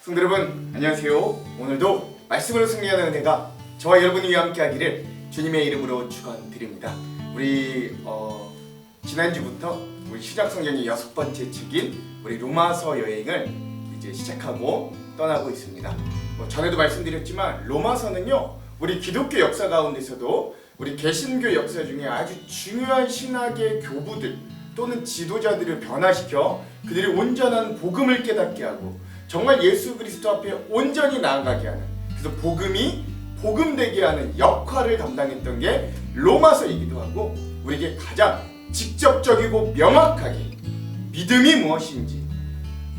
성도 여러분 안녕하세요. 오늘도 말씀으로 승리하는 은혜가 저와 여러분이 함께 하기를 주님의 이름으로 축원드립니다. 우리 지난주부터 우리 신약성경의 6번째 책인 우리 로마서 여행을 이제 시작하고 떠나고 있습니다. 전에도 말씀드렸지만 로마서는요 우리 기독교 역사 가운데서도 우리 개신교 역사 중에 아주 중요한 신학의 교부들 또는 지도자들을 변화시켜 그들이 온전한 복음을 깨닫게 하고 정말 예수 그리스도 앞에 온전히 나아가게 하는, 그래서 복음이 복음되게 하는 역할을 감당했던 게 로마서이기도 하고, 우리에게 가장 직접적이고 명확하게 믿음이 무엇인지,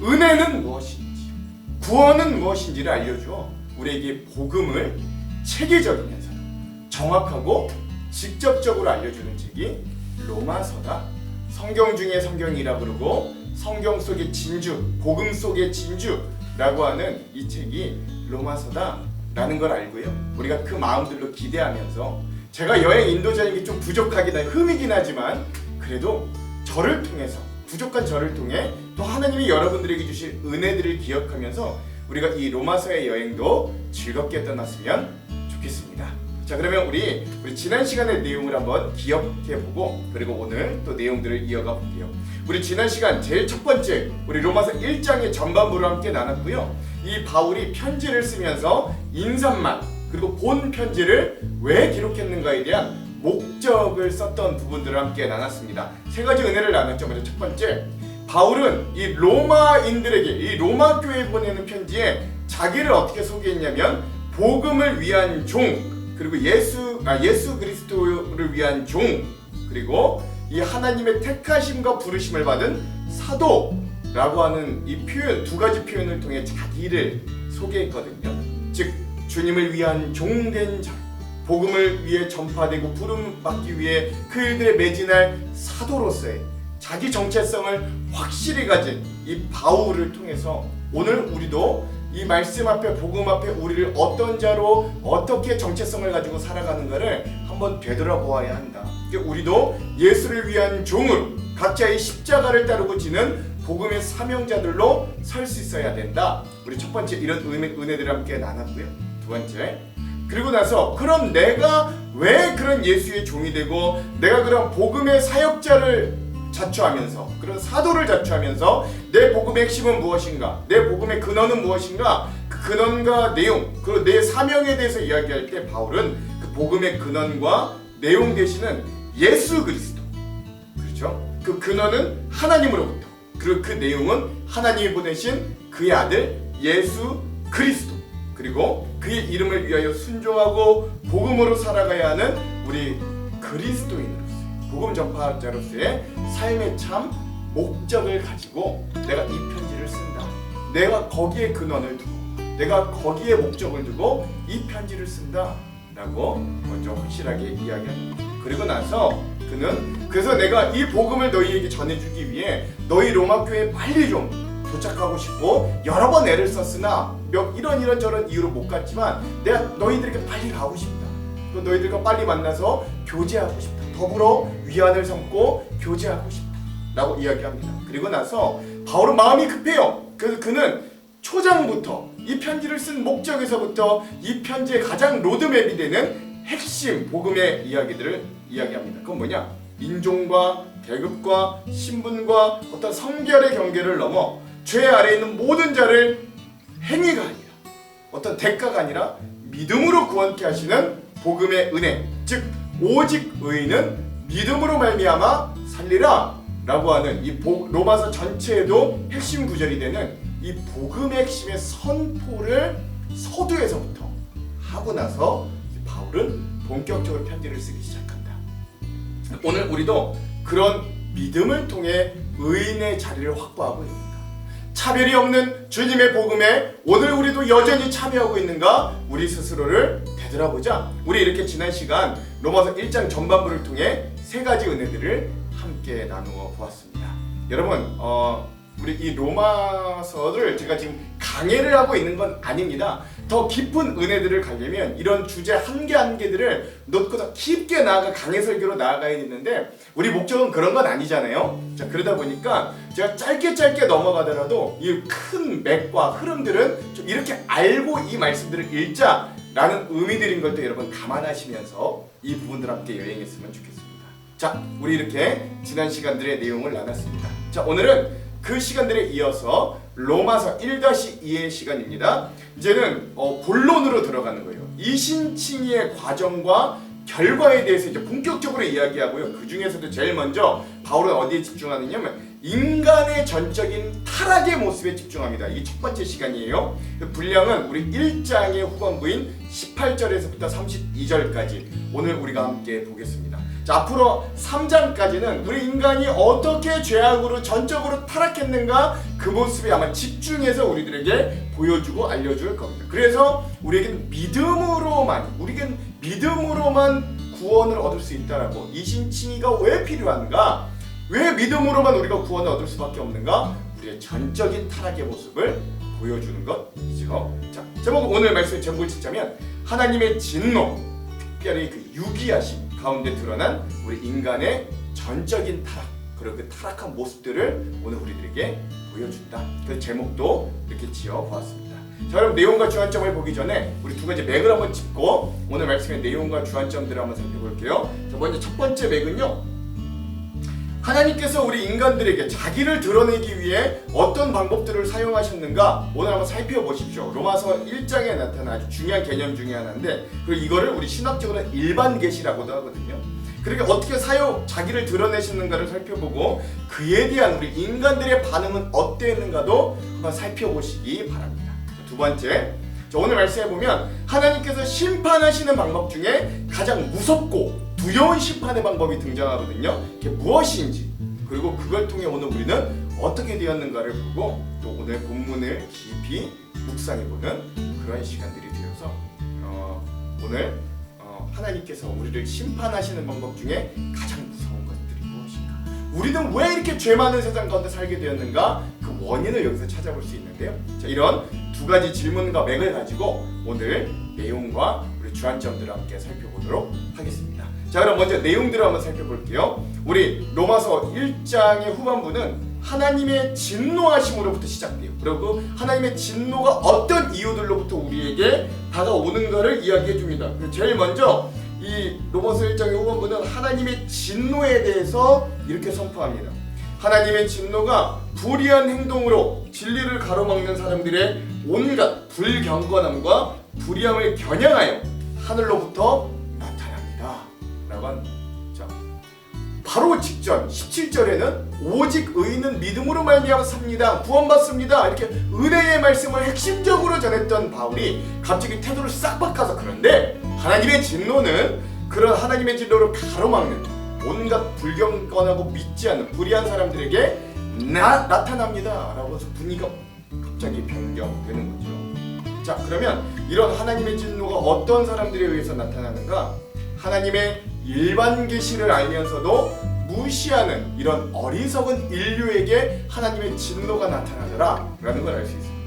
은혜는 무엇인지, 구원은 무엇인지를 알려주어 우리에게 복음을 체계적이면서 정확하고 직접적으로 알려주는 책이 로마서다. 성경 중에 성경이라 그러고 성경 속의 진주, 복음 속의 진주라고 하는 이 책이 로마서다 라는 걸 알고요, 우리가 그 마음들로 기대하면서, 제가 여행 인도자인 게 좀 부족하긴 흠이긴 하지만 그래도 저를 통해서, 부족한 저를 통해 또 하나님이 여러분들에게 주실 은혜들을 기억하면서 우리가 이 로마서의 여행도 즐겁게 떠났으면 좋겠습니다. 자, 그러면 우리 지난 시간의 내용을 한번 기억해보고 그리고 오늘 또 내용들을 이어가 볼게요. 우리 지난 시간 제일 첫 번째 우리 로마서 1장의 전반부를 함께 나눴고요. 이 바울이 편지를 쓰면서 인사말 그리고 본 편지를 왜 기록했는가에 대한 목적을 썼던 부분들을 함께 나눴습니다. 세 가지 은혜를 나눴죠. 먼저 첫 번째, 바울은 이 로마인들에게, 이 로마 교회에 보내는 편지에 자기를 어떻게 소개했냐면 복음을 위한 종, 그리고 예수 그리스도를 위한 종, 그리고 이 하나님의 택하심과 부르심을 받은 사도라고 하는 이 표현, 두 가지 표현을 통해 자기를 소개했거든요. 즉 주님을 위한 종된 자, 복음을 위해 전파되고 부름 받기 위해 그 일들에 매진할 사도로서의 자기 정체성을 확실히 가진 이 바울을 통해서 오늘 우리도 이 말씀 앞에, 복음 앞에 우리를 어떤 자로 어떻게 정체성을 가지고 살아가는가를 한번 되돌아보아야 한다. 우리도 예수를 위한 종으로 각자의 십자가를 따르고 지는 복음의 사명자들로 설 수 있어야 된다. 우리 첫 번째 이런 은혜들을 함께 나눴고요. 두 번째, 그리고 나서 그럼 내가 왜 그런 예수의 종이 되고 내가 그런 복음의 사역자를 자처하면서, 그런 사도를 자처하면서 내 복음의 핵심은 무엇인가, 내 복음의 근원은 무엇인가, 그 근원과 내용, 그리고 내 사명에 대해서 이야기할 때 바울은 그 복음의 근원과 내용 되시는 예수 그리스도, 그렇죠? 그 근원은 하나님으로부터, 그리고 그 내용은 하나님이 보내신 그의 아들 예수 그리스도, 그리고 그의 이름을 위하여 순종하고 복음으로 살아가야 하는 우리 그리스도인으로서 복음 전파자로서의 삶의 참 목적을 가지고 내가 이 편지를 쓴다. 내가 거기에 근원을 두고, 내가 거기에 목적을 두고 이 편지를 쓴다 라고 먼저 확실하게 이야기합니다. 그리고 나서 그는, 그래서 내가 이 복음을 너희에게 전해주기 위해 너희 로마교회에 빨리 좀 도착하고 싶고 여러 번 애를 썼으나 이런 저런 이유로 못 갔지만 내가 너희들에게 빨리 가고 싶다. 또 너희들과 빨리 만나서 교제하고 싶다. 더불어 위안을 삼고 교제하고 싶다 라고 이야기합니다. 그리고 나서 바울은 마음이 급해요. 그래서 그는 초장부터 이 편지를 쓴 목적에서부터 이 편지의 가장 로드맵이 되는 핵심 복음의 이야기들을 이야기합니다. 그건 뭐냐? 인종과 계급과 신분과 어떤 성별의 경계를 넘어 죄 아래에 있는 모든 자를 행위가 아니라, 어떤 대가가 아니라 믿음으로 구원케 하시는 복음의 은혜, 즉 오직 의인은 믿음으로 말미암아 살리라 라고 하는 이 로마서 전체에도 핵심 구절이 되는 이 복음의 핵심의 선포를 서두에서부터 하고 나서 바울은 본격적으로 편지를 쓰기 시작한다. 오늘 우리도 그런 믿음을 통해 의인의 자리를 확보하고 있는가? 차별이 없는 주님의 복음에 오늘 우리도 여전히 참여하고 있는가? 우리 스스로를 되돌아보자. 우리 이렇게 지난 시간 로마서 1장 전반부를 통해 세 가지 은혜들을 함께 나누어 보았습니다. 여러분, 우리 이 로마서를 제가 지금 강해를 하고 있는 건 아닙니다. 더 깊은 은혜들을 가려면 이런 주제 한 개 한 개들을 놓고 더 깊게 나아가 강해 설교로 나아가야 되는데 우리 목적은 그런 건 아니잖아요. 자, 그러다 보니까 제가 짧게 넘어가더라도 이 큰 맥과 흐름들은 좀 이렇게 알고 이 말씀들을 읽자라는 의미들인 걸 또 여러분 감안하시면서 이 부분들 함께 여행했으면 좋겠습니다. 자, 우리 이렇게 지난 시간들의 내용을 나눴습니다. 자, 오늘은 그 시간들에 이어서 로마서 1-2의 시간입니다. 이제는 본론으로 들어가는 거예요. 이신칭의의 과정과 결과에 대해서 이제 본격적으로 이야기하고요. 그 중에서도 제일 먼저 바울은 어디에 집중하느냐면 인간의 전적인 타락의 모습에 집중합니다. 이게 첫 번째 시간이에요. 분량은 우리 1장의 후반부인 18절에서부터 32절까지 오늘 우리가 함께 보겠습니다. 자, 앞으로 3장까지는 우리 인간이 어떻게 죄악으로 전적으로 타락했는가 그 모습에 아마 집중해서 우리들에게 보여주고 알려줄 겁니다. 그래서 우리에겐 믿음으로만 구원을 얻을 수 있다라고 이신칭의가 왜 필요한가? 왜 믿음으로만 우리가 구원을 얻을 수밖에 없는가? 우리의 전적인 타락의 모습을 보여주는 것이죠. 자, 제목 오늘 말씀 제목을 짓자면 하나님의 진노, 특별히 그 유기하심 가운데 드러난 우리 인간의 전적인 타락, 그리고 그 타락한 모습들을 오늘 우리들에게 보여준다. 그 제목도 이렇게 지어보았습니다. 자, 여러분 내용과 주안점을 보기 전에 우리 두 가지 맥을 한번 짚고 오늘 말씀의 내용과 주안점들을 한번 살펴볼게요. 자, 먼저 첫 번째 맥은요, 하나님께서 우리 인간들에게 자기를 드러내기 위해 어떤 방법들을 사용하셨는가 오늘 한번 살펴보십시오. 로마서 1장에 나타난 아주 중요한 개념 중에 하나인데, 그리고 이거를 우리 신학적으로는 일반 계시라고도 하거든요. 그러니까 어떻게 자기를 드러내시는가를 살펴보고 그에 대한 우리 인간들의 반응은 어땠는가도 한번 살펴보시기 바랍니다. 두 번째, 오늘 말씀해 보면 하나님께서 심판하시는 방법 중에 가장 무섭고 두려운 심판의 방법이 등장하거든요. 그게 무엇인지, 그리고 그걸 통해 오늘 우리는 어떻게 되었는가를 보고 또 오늘 본문을 깊이 묵상해보는 그런 시간들이 되어서 오늘 하나님께서 우리를 심판하시는 방법 중에 가장 무서운 것들이 무엇인가, 우리는 왜 이렇게 죄 많은 세상 가운데 살게 되었는가, 그 원인을 여기서 찾아볼 수 있는데요. 자, 이런 두 가지 질문과 맥을 가지고 오늘 내용과 우리 주안점들을 함께 살펴보도록 하겠습니다. 자, 그럼 먼저 내용들을 한번 살펴볼게요. 우리 로마서 1장의 후반부는 하나님의 진노하심으로부터 시작돼요. 그리고 하나님의 진노가 어떤 이유들로부터 우리에게 다가오는가를 이야기해 줍니다. 제일 먼저 이 로마서 1장의 후반부는 하나님의 진노에 대해서 이렇게 선포합니다. 하나님의 진노가 불의한 행동으로 진리를 가로막는 사람들의 온갖 불경건함과 불의함을 겨냥하여 하늘로부터 나타납니다. 라고 자, 바로 직전 17절에는 오직 의인은 믿음으로 말미암아 삽니다, 구원받습니다, 이렇게 은혜의 말씀을 핵심적으로 전했던 바울이 갑자기 태도를 싹 바꿔서, 그런데 하나님의 진노는 그런 하나님의 진노를 가로막는 온갖 불경건하고 믿지 않는 불의한 사람들에게 나타납니다 라고 해서 분위기가 갑자기 변경되는 거죠. 자, 그러면 이런 하나님의 진노가 어떤 사람들에 의해서 나타나는가? 하나님의 일반 계시를 알면서도 무시하는 이런 어리석은 인류에게 하나님의 진노가 나타나더라 라는 걸 알 수 있습니다.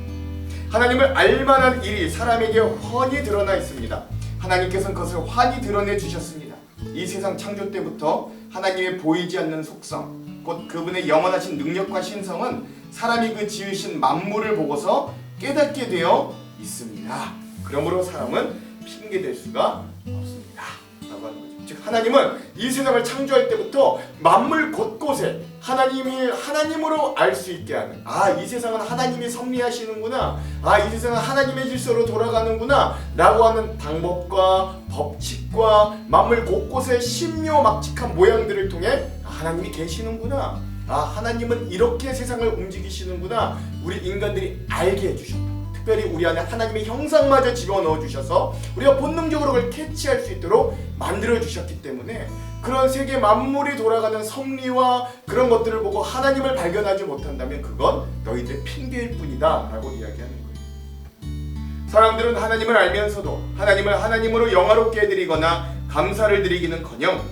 하나님을 알만한 일이 사람에게 훤히 드러나 있습니다. 하나님께서는 그것을 환히 드러내 주셨습니다. 이 세상 창조 때부터 하나님의 보이지 않는 속성, 곧 그분의 영원하신 능력과 신성은 사람이 그 지으신 만물을 보고서 깨닫게 되어 있습니다. 그러므로 사람은 핑계댈 수가 없습니다 라고 하는 거죠. 즉 하나님은 이 세상을 창조할 때부터 만물 곳곳에 하나님으로 알 수 있게 하는, 이 세상은 하나님이 섭리하시는구나, 이 세상은 하나님의 질서로 돌아가는구나 라고 하는 방법과 법칙과 만물 곳곳의 신묘막측한 모양들을 통해 하나님이 계시는구나, 하나님은 이렇게 세상을 움직이시는구나, 우리 인간들이 알게 해주셨다. 특별히 우리 안에 하나님의 형상마저 집어넣어 주셔서 우리가 본능적으로 그걸 캐치할 수 있도록 만들어 주셨기 때문에 그런 세계 만물이 돌아가는 섭리와 그런 것들을 보고 하나님을 발견하지 못한다면 그건 너희들의 핑계일 뿐이다 라고 이야기하는 거예요. 사람들은 하나님을 알면서도 하나님을 하나님으로 영화롭게 해드리거나 감사를 드리기는커녕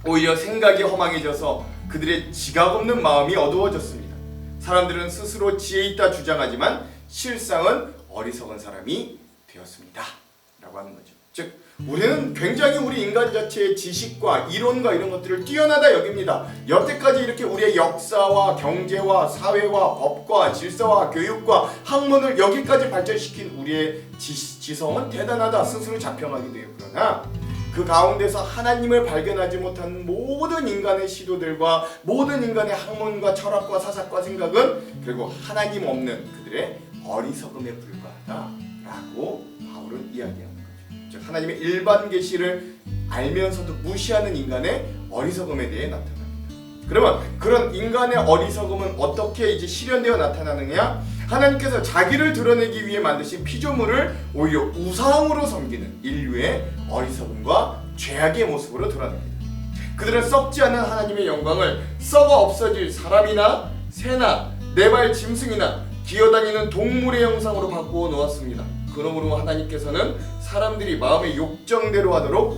오히려 생각이 허망해져서 그들의 지각 없는 마음이 어두워졌습니다. 사람들은 스스로 지혜 있다 주장하지만 실상은 어리석은 사람이 되었습니다 라고 하는 거죠. 즉 우리는 굉장히 우리 인간 자체의 지식과 이론과 이런 것들을 뛰어나다 여깁니다. 여태까지 이렇게 우리의 역사와 경제와 사회와 법과 질서와 교육과 학문을 여기까지 발전시킨 우리의 지성은 대단하다 스스로 자평하게 돼요. 그러나 그 가운데서 하나님을 발견하지 못한 모든 인간의 시도들과 모든 인간의 학문과 철학과 사상과 생각은 결국 하나님 없는 그들의 어리석음에 불과하다라고 바울은 이야기합니다. 즉 하나님의 일반 계시를 알면서도 무시하는 인간의 어리석음에 대해 나타납니다. 그러면 그런 인간의 어리석음은 어떻게 이제 실현되어 나타나느냐? 하나님께서 자기를 드러내기 위해 만드신 피조물을 오히려 우상으로 섬기는 인류의 어리석음과 죄악의 모습으로 드러납니다. 그들은 썩지 않는 하나님의 영광을 썩어 없어질 사람이나 새나 네발 짐승이나 기어다니는 동물의 형상으로 바꾸어 놓았습니다. 그러므로 하나님께서는 사람들이 마음의 욕정대로 하도록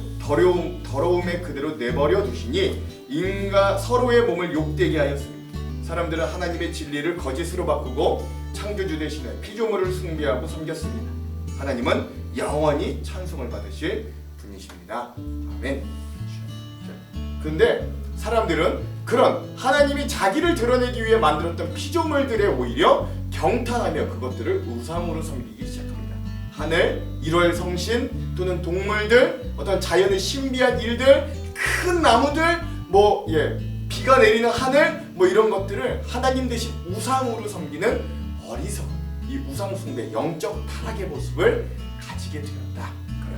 더러움에 그대로 내버려 두시니 인간 서로의 몸을 욕되게 하였습니다. 사람들은 하나님의 진리를 거짓으로 바꾸고 창조주 대신에 피조물을 숭배하고 섬겼습니다. 하나님은 영원히 찬송을 받으실 분이십니다. 아멘. 그런데 사람들은 그런 하나님이 자기를 드러내기 위해 만들었던 피조물들에 오히려 경탄하며 그것들을 우상으로 섬기기 시작합니다. 하늘, 일월 성신 또는 동물들, 어떤 자연의 신비한 일들, 큰 나무들, 비가 내리는 하늘, 이런 것들을 하나님 대신 우상으로 섬기는 어리석은 이 우상 숭배, 영적 타락의 모습을 가지게 되었다.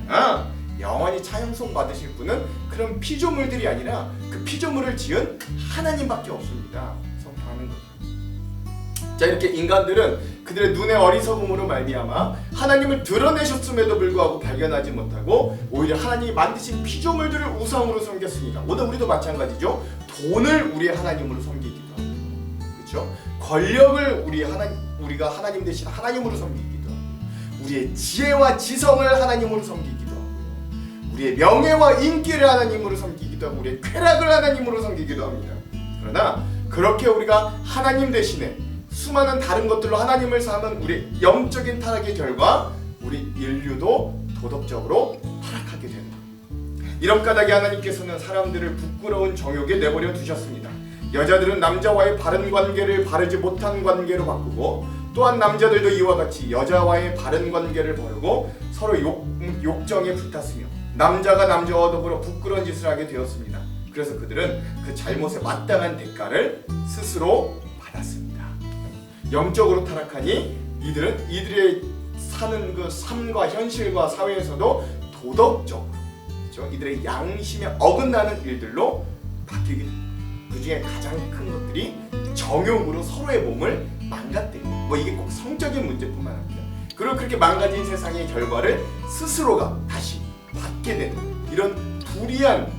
그러나 영원히 찬송 받으실 분은 그런 피조물들이 아니라 그 피조물을 지은 하나님밖에 없습니다. 선포하는 거죠. 자, 이렇게 인간들은 그들의 눈의 어리석음으로 말미암아 하나님을 드러내셨음에도 불구하고 발견하지 못하고 오히려 하나님이 만드신 피조물들을 우상으로 섬겼으니까 오늘 우리도 마찬가지죠. 돈을 우리의 하나님으로 섬기기도 하고, 그렇죠? 권력을 우리가 하나님 대신 하나님으로 섬기기도 하고, 우리의 지혜와 지성을 하나님으로 섬기기도 하고, 우리의 명예와 인기를 하나님으로 섬기기도 하고, 우리의 쾌락을 하나님으로 섬기기도 합니다. 그러나 그렇게 우리가 하나님 대신에 수많은 다른 것들로 하나님을 삼은 우리 영적인 타락의 결과 우리 인류도 도덕적으로 타락하게 된다. 이런 까닭에 하나님께서는 사람들을 부끄러운 정욕에 내버려 두셨습니다. 여자들은 남자와의 바른 관계를 바르지 못한 관계로 바꾸고 또한 남자들도 이와 같이 여자와의 바른 관계를 버리고 서로 욕정에 불탔으며 남자가 남자와 더불어 부끄러운 짓을 하게 되었습니다. 그래서 그들은 그 잘못에 마땅한 대가를 스스로 받았습니다. 영적으로 타락하니 이들의 사는 그 삶과 현실과 사회에서도 도덕적으로, 그렇죠? 이들의 양심에 어긋나는 일들로 바뀌게 됩니다. 그 중에 가장 큰 것들이 정욕으로 서로의 몸을 망가뜨리는, 이게 꼭 성적인 문제뿐만 아니라 그리고 그렇게 망가진 세상의 결과를 스스로가 다시 받게 되는 이런 불이한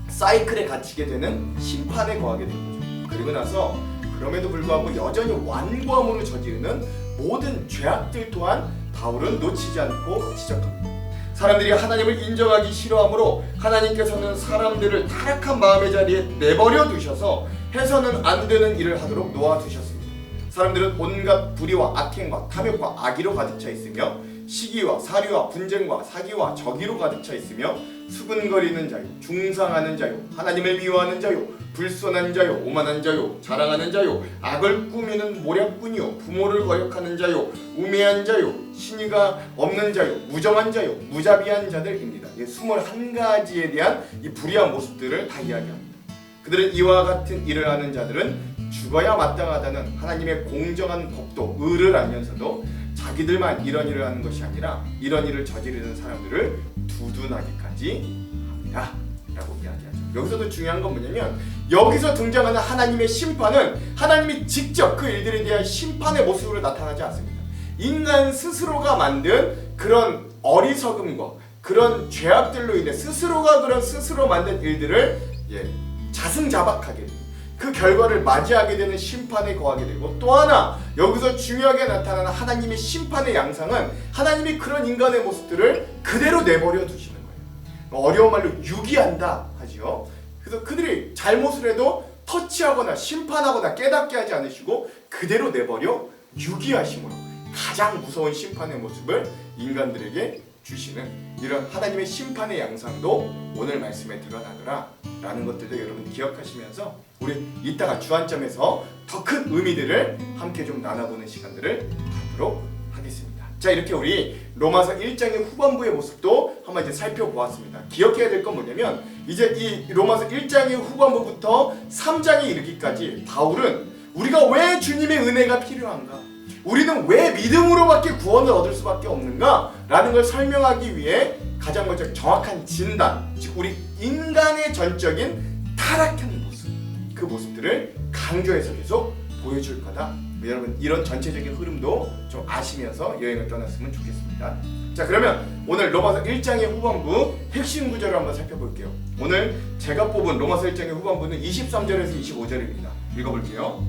사이클에 갇히게 되는 심판에 거하게 되는 거죠. 그리고 나서 그럼에도 불구하고 여전히 완고함으로 저지르는 모든 죄악들 또한 바울은 놓치지 않고 지적합니다. 사람들이 하나님을 인정하기 싫어하므로 하나님께서는 사람들을 타락한 마음의 자리에 내버려 두셔서 해서는 안 되는 일을 하도록 놓아두셨습니다. 사람들은 온갖 불의와 악행과 탐욕과 악의로 가득 차 있으며 시기와 사류와 분쟁과 사기와 적의로 가득 차 있으며 수근거리는 자요, 중상하는 자요, 하나님을 미워하는 자요, 불손한 자요, 오만한 자요, 자랑하는 자요, 악을 꾸미는 모략꾼이요, 부모를 거역하는 자요, 우매한 자요, 신의가 없는 자요, 무정한 자요, 무자비한 자들입니다. 21가지에 대한 이 불의한 모습들을 다 이야기합니다. 그들은 이와 같은 일을 하는 자들은 죽어야 마땅하다는 하나님의 공정한 법도 의를 알면서도 자기들만 이런 일을 하는 것이 아니라 이런 일을 저지르는 사람들을 두둔하기까지 합니다 라고 이야기하죠. 여기서도 중요한 건 뭐냐면 여기서 등장하는 하나님의 심판은 하나님이 직접 그 일들에 대한 심판의 모습으로 나타나지 않습니다. 인간 스스로가 만든 그런 어리석음과 그런 죄악들로 인해 스스로가 그런 스스로 만든 일들을 자승자박하게 됩니다. 그 결과를 맞이하게 되는 심판에 거하게 되고, 또 하나 여기서 중요하게 나타나는 하나님의 심판의 양상은 하나님이 그런 인간의 모습들을 그대로 내버려 두시는 거예요. 어려운 말로 유기한다 하지요. 그래서 그들이 잘못을 해도 터치하거나 심판하거나 깨닫게 하지 않으시고 그대로 내버려 유기하심으로 가장 무서운 심판의 모습을 인간들에게 주시는 이런 하나님의 심판의 양상도 오늘 말씀에 드러나더라 라는 것들도 여러분 기억하시면서 우리 이따가 주안점에서 더 큰 의미들을 함께 좀 나눠보는 시간들을 갖도록 하겠습니다. 자, 이렇게 우리 로마서 1장의 후반부의 모습도 한번 이제 살펴보았습니다. 기억해야 될 건 뭐냐면 이제 이 로마서 1장의 후반부부터 3장에 이르기까지 바울은 우리가 왜 주님의 은혜가 필요한가, 우리는 왜 믿음으로밖에 구원을 얻을 수밖에 없는가 라는 걸 설명하기 위해 가장 먼저 정확한 진단, 즉 우리 인간의 전적인 타락한 모습, 그 모습들을 강조해서 계속 보여줄 거다. 여러분 이런 전체적인 흐름도 좀 아시면서 여행을 떠났으면 좋겠습니다. 자, 그러면 오늘 로마서 1장의 후반부 핵심 구절을 한번 살펴볼게요. 오늘 제가 뽑은 로마서 1장의 후반부는 23절에서 25절입니다. 읽어볼게요.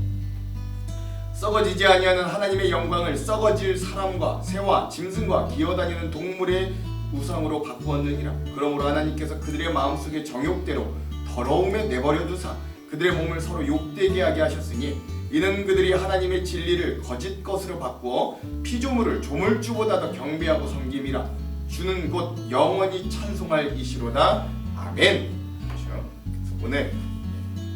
썩어지지 아니하는 하나님의 영광을 썩어질 사람과 새와 짐승과 기어다니는 동물의 우상으로 바꾸었느니라. 그러므로 하나님께서 그들의 마음속의 정욕대로 더러움에 내버려 두사 그들의 몸을 서로 욕되게 하게 하셨으니 이는 그들이 하나님의 진리를 거짓 것으로 바꾸어 피조물을 조물주보다 더 경배하고 섬김이라. 주는 곧 영원히 찬송할 이시로다. 아멘. 그렇죠? 그래서 오늘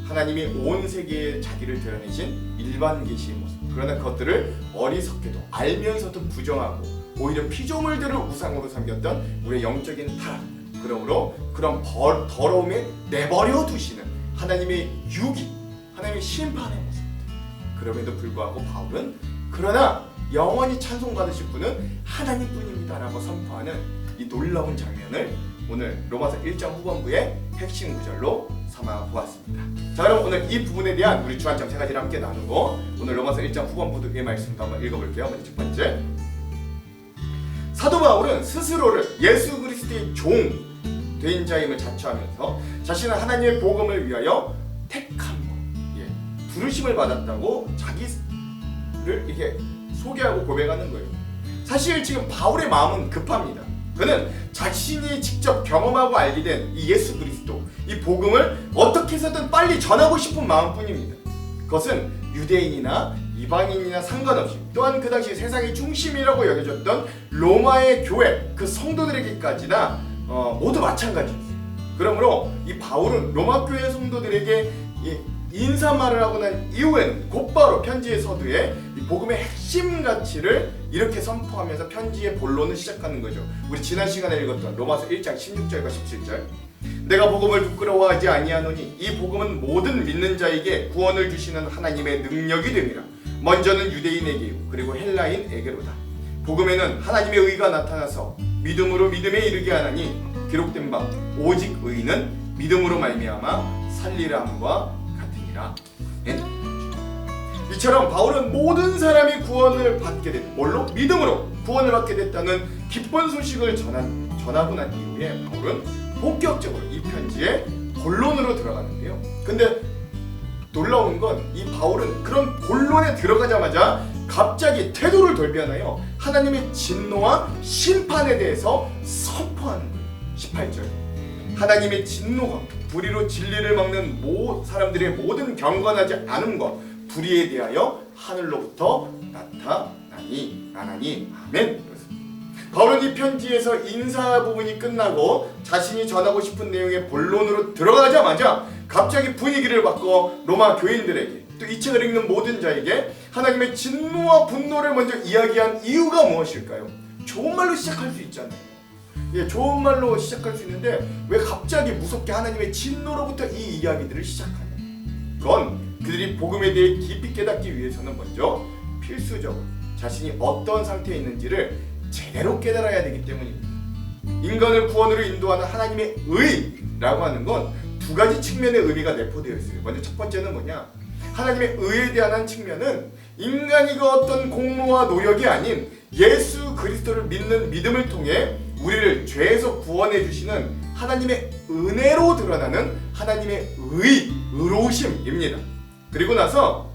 하나님이 온 세계에 자기를 드러내신 일반 계시의 모습, 그러나 그것들을 어리석게도 알면서도 부정하고 오히려 피조물들을 우상으로 섬겼던 우리의 영적인 타락, 그러므로 그런 더러움에 내버려 두시는 하나님의 유기, 하나님의 심판의 모습. 그럼에도 불구하고 바울은 그러나 영원히 찬송받으실 분은 하나님뿐입니다 라고 선포하는 이 놀라운 장면을 오늘 로마서 1장 후반부의 핵심 구절로 삼아 보았습니다. 자, 그럼 오늘 이 부분에 대한 우리 주안점 세 가지를 함께 나누고 오늘 로마서 1장 후반부의 말씀도 한번 읽어볼게요. 먼저 첫 번째, 사도 바울은 스스로를 예수 그리스도의 종 된 자임을 자처하면서 자신은 하나님의 복음을 위하여 택함, 부르심을 받았다고 자기를 이렇게 소개하고 고백하는 거예요. 사실 지금 바울의 마음은 급합니다. 그는 자신이 직접 경험하고 알게 된 이 예수 그리스도, 이 복음을 어떻게 해서든 빨리 전하고 싶은 마음뿐입니다. 그것은 유대인이나 이방인이나 상관없이 또한 그 당시 세상의 중심이라고 여겨졌던 로마의 교회, 그 성도들에게까지나 모두 마찬가지였어요. 그러므로 이 바울은 로마 교회 성도들에게 인사말을 하고 난 이후에는 곧바로 편지의 서두에 이 복음의 핵심 가치를 이렇게 선포하면서 편지의 본론을 시작하는 거죠. 우리 지난 시간에 읽었던 로마서 1장 16절과 17절. 내가 복음을 부끄러워하지 아니하노니 이 복음은 모든 믿는 자에게 구원을 주시는 하나님의 능력이 됨이라. 먼저는 유대인에게요 그리고 헬라인에게로다. 복음에는 하나님의 의가 나타나서 믿음으로 믿음에 이르게 하나니 기록된 바 오직 의는 믿음으로 말미암아 살리라 함과 같으니라. 이처럼 바울은 모든 사람이 구원을 받게 됐, 뭘로? 믿음으로 구원을 받게 됐다는 기쁜 소식을 전하고 난 이후에 바울은 본격적으로 이 편지의 본론으로 들어가는데요. 근데 놀라운 건 이 바울은 그런 본론에 들어가자마자 갑자기 태도를 돌변하여 하나님의 진노와 심판에 대해서 선포하는 거예요. 18절. 하나님의 진노가 불의로 진리를 막는 사람들의 모든 경건하지 않음과 불의에 대하여 하늘로부터 나타나니. 아멘. 바울은 이 편지에서 인사 부분이 끝나고 자신이 전하고 싶은 내용의 본론으로 들어가자마자 갑자기 분위기를 바꿔 로마 교인들에게 또 이 책을 읽는 모든 자에게 하나님의 진노와 분노를 먼저 이야기한 이유가 무엇일까요? 좋은 말로 시작할 수 있잖아요. 좋은 말로 시작할 수 있는데 왜 갑자기 무섭게 하나님의 진노로부터 이 이야기들을 시작하냐? 그건 그들이 복음에 대해 깊이 깨닫기 위해서는 먼저 필수적으로 자신이 어떤 상태에 있는지를 제대로 깨달아야 되기 때문입니다. 인간을 구원으로 인도하는 하나님의 의라고 하는 건 두 가지 측면의 의미가 내포되어 있어요. 먼저 첫 번째는 뭐냐? 하나님의 의에 대한 측면은 인간이 그 어떤 공로와 노력이 아닌 예수 그리스도를 믿는 믿음을 통해 우리를 죄에서 구원해 주시는 하나님의 은혜로 드러나는 하나님의 의로우심입니다. 그리고 나서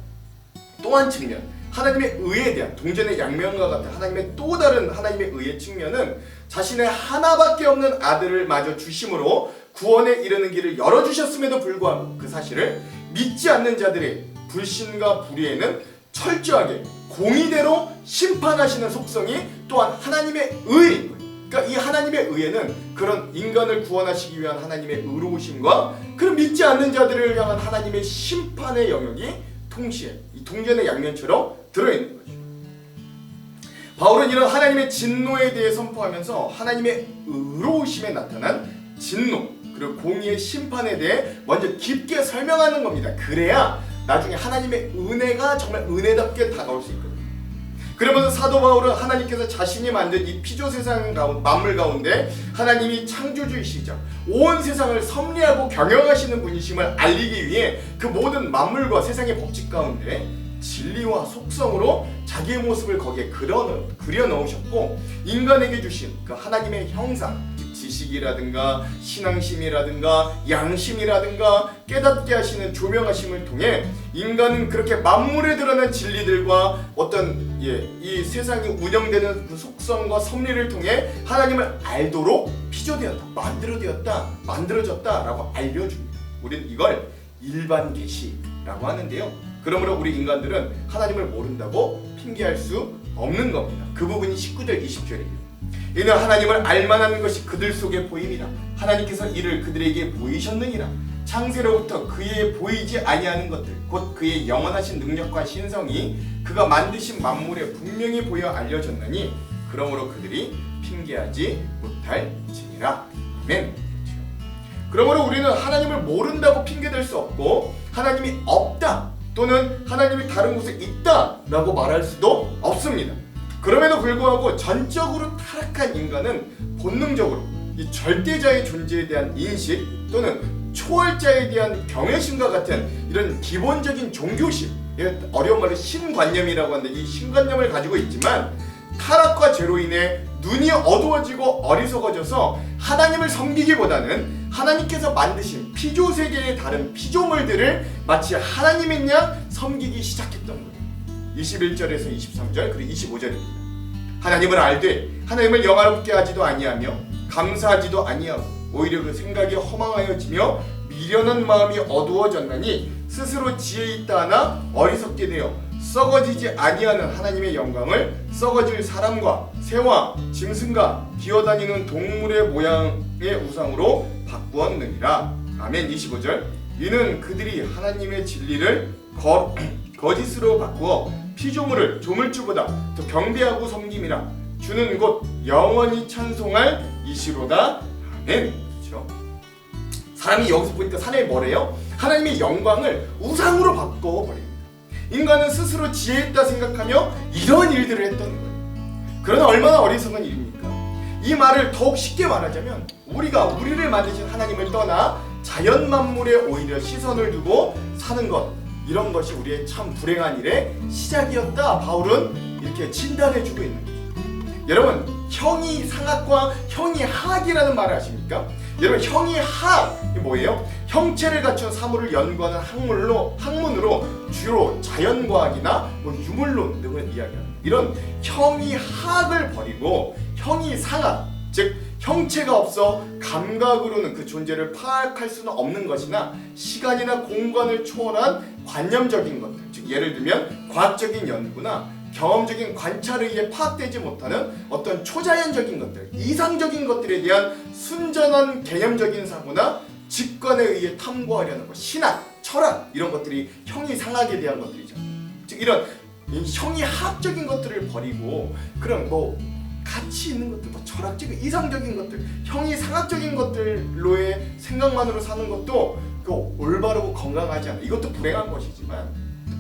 또 한 측면, 하나님의 의에 대한 동전의 양면과 같은 하나님의 또 다른 하나님의 의의 측면은 자신의 하나밖에 없는 아들을 마저 주심으로 구원에 이르는 길을 열어주셨음에도 불구하고 그 사실을 믿지 않는 자들의 불신과 불의에는 철저하게 공의대로 심판하시는 속성이 또한 하나님의 의인 거예요. 그러니까 이 하나님의 의에는 그런 인간을 구원하시기 위한 하나님의 의로우심과 그런 믿지 않는 자들을 향한 하나님의 심판의 영역이 동시에 이 동전의 양면처럼 들어있는 거죠. 바울은 이런 하나님의 진노에 대해 선포하면서 하나님의 의로우심에 나타난 진노 그리고 공의의 심판에 대해 먼저 깊게 설명하는 겁니다. 그래야 나중에 하나님의 은혜가 정말 은혜답게 다가올 수 있거든요. 그러면서 사도 바울은 하나님께서 자신이 만든 이 피조 세상 만물 가운데 하나님이 창조주이시죠. 온 세상을 섭리하고 경영하시는 분이심을 알리기 위해 그 모든 만물과 세상의 법칙 가운데 진리와 속성으로 자기의 모습을 거기에 그려 넣으셨고 인간에게 주신 그 하나님의 형상, 즉 지식이라든가 신앙심이라든가 양심이라든가 깨닫게 하시는 조명하심을 통해 인간은 그렇게 만물에 드러난 진리들과 어떤 이 세상이 운영되는 그 속성과 섭리를 통해 하나님을 알도록 피조되었다, 만들어졌다라고 알려줍니다. 우리는 이걸 일반 계시라고 하는데요. 그러므로 우리 인간들은 하나님을 모른다고 핑계할 수 없는 겁니다. 그 부분이 19절 20절이에요. 이는 하나님을 알만한 것이 그들 속에 보임이라 하나님께서 이를 그들에게 보이셨느니라. 창세로부터 그의 보이지 아니하는 것들 곧 그의 영원하신 능력과 신성이 그가 만드신 만물에 분명히 보여 알려졌나니 그러므로 그들이 핑계하지 못할지니라. 아멘. 그러므로 우리는 하나님을 모른다고 핑계댈 수 없고 하나님이 없다 또는 하나님이 다른 곳에 있다라고 말할 수도 없습니다. 그럼에도 불구하고 전적으로 타락한 인간은 본능적으로 이 절대자의 존재에 대한 인식 또는 초월자에 대한 경외심과 같은 이런 기본적인 종교심, 어려운 말로 신관념이라고 하는데 이 신관념을 가지고 있지만 타락과 죄로 인해 눈이 어두워지고 어리석어져서 하나님을 섬기기보다는 하나님께서 만드신 피조세계의 다른 피조물들을 마치 하나님인 양 섬기기 시작했던 거예요. 21절에서 23절 그리고 25절입니다. 하나님을 알되 하나님을 영화롭게 하지도 아니하며 감사하지도 아니하고 오히려 그 생각이 허망하여지며 미련한 마음이 어두워졌나니 스스로 지혜 있다 하나 어리석게 되어 썩어지지 아니하는 하나님의 영광을 썩어질 사람과 새와 짐승과 기어다니는 동물의 모양의 우상으로 바꾸었느니라. 아멘. 25절 이는 그들이 하나님의 진리를 거짓으로 바꾸어 피조물을 조물주보다 더 경배하고 섬김이라. 주는 곧 영원히 찬송할 이시로다. 아멘. 그렇죠? 사람이 여기서 보니까 사람이 뭐래요? 하나님의 영광을 우상으로 바꿔버립니다. 인간은 스스로 지혜있다 생각하며 이런 일들을 했던 거예요. 그러나 얼마나 어리석은 일입니까? 이 말을 더욱 쉽게 말하자면 우리가 우리를 만드신 하나님을 떠나 자연 만물에 오히려 시선을 두고 사는 것, 이런 것이 우리의 참 불행한 일의 시작이었다. 바울은 이렇게 진단해주고 있는 거죠. 여러분, 형이 상학과 형이 하학이라는 말을 아십니까? 여러분, 형이 하학이 뭐예요? 형체를 갖춘 사물을 연구하는 학문으로 주로 자연과학이나 유물론 등을 이야기합니다. 이런 형이 하학을 버리고 형이 상학, 즉 형체가 없어 감각으로는 그 존재를 파악할 수는 없는 것이나 시간이나 공간을 초월한 관념적인 것들, 즉 예를 들면 과학적인 연구나 경험적인 관찰에 의해 파악되지 못하는 어떤 초자연적인 것들, 이상적인 것들에 대한 순전한 개념적인 사고나 직관에 의해 탐구하려는 것, 신학, 철학 이런 것들이 형이 상학에 대한 것들이죠. 즉 이런 형이 학적인 것들을 버리고 그런 가치 있는 것들, 철학적인 이상적인 것들, 형이 상학적인 것들로의 생각만으로 사는 것도 올바르고 건강하지 않아. 이것도 불행한 것이지만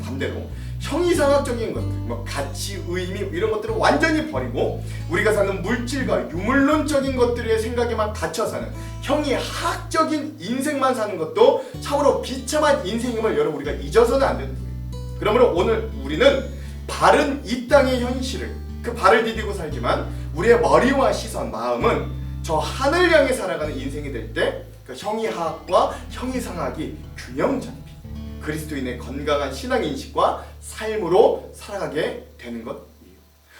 반대로 형이 상학적인 것들, 가치, 의미 이런 것들을 완전히 버리고 우리가 사는 물질과 유물론적인 것들의 생각에만 갇혀 사는 형이 학적인 인생만 사는 것도 참으로 비참한 인생임을 여러분 우리가 잊어서는 안 되는 거예요. 그러므로 오늘 우리는 바른 이 땅의 현실을 그 발을 디디고 살지만 우리의 머리와 시선, 마음은 저 하늘 향해 살아가는 인생이 될 때 그 형이 하학과 형이 상학이 균형 잡힌 그리스도인의 건강한 신앙 인식과 삶으로 살아가게 되는 것이에요.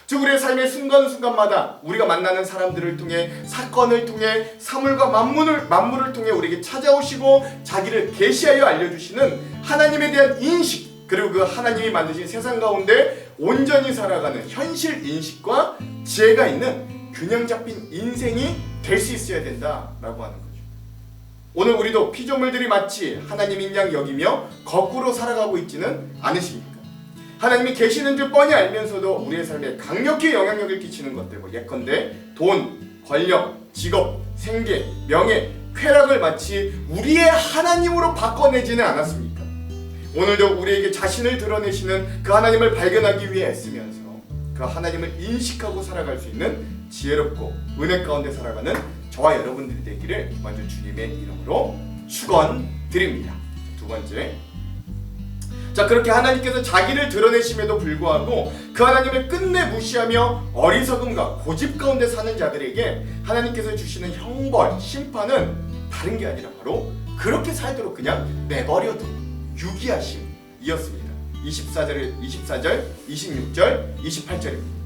즉 우리의 삶의 순간순간마다 우리가 만나는 사람들을 통해, 사건을 통해, 사물과 만물을 통해 우리에게 찾아오시고 자기를 계시하여 알려주시는 하나님에 대한 인식, 그리고 그 하나님이 만드신 세상 가운데 온전히 살아가는 현실 인식과 지혜가 있는 균형 잡힌 인생이 될 수 있어야 된다라고 하는 거죠. 오늘 우리도 피조물들이 마치 하나님인 양 여기며 거꾸로 살아가고 있지는 않으십니까? 하나님이 계시는 줄 뻔히 알면서도 우리의 삶에 강력히 영향력을 끼치는 것들, 예컨대 돈, 권력, 직업, 생계, 명예, 쾌락을 마치 우리의 하나님으로 바꿔내지는 않았습니까? 오늘도 우리에게 자신을 드러내시는 그 하나님을 발견하기 위해 애쓰면서 그 하나님을 인식하고 살아갈 수 있는 지혜롭고 은혜 가운데 살아가는 저와 여러분들이 되기를 먼저 주님의 이름으로 축원드립니다. 두 번째, 자, 그렇게 하나님께서 자기를 드러내심에도 불구하고 그 하나님을 끝내 무시하며 어리석음과 고집 가운데 사는 자들에게 하나님께서 주시는 형벌, 심판은 다른 게 아니라 바로 그렇게 살도록 그냥 내버려둔 유기하심이었습니다. 24절, 26절, 28절입니다.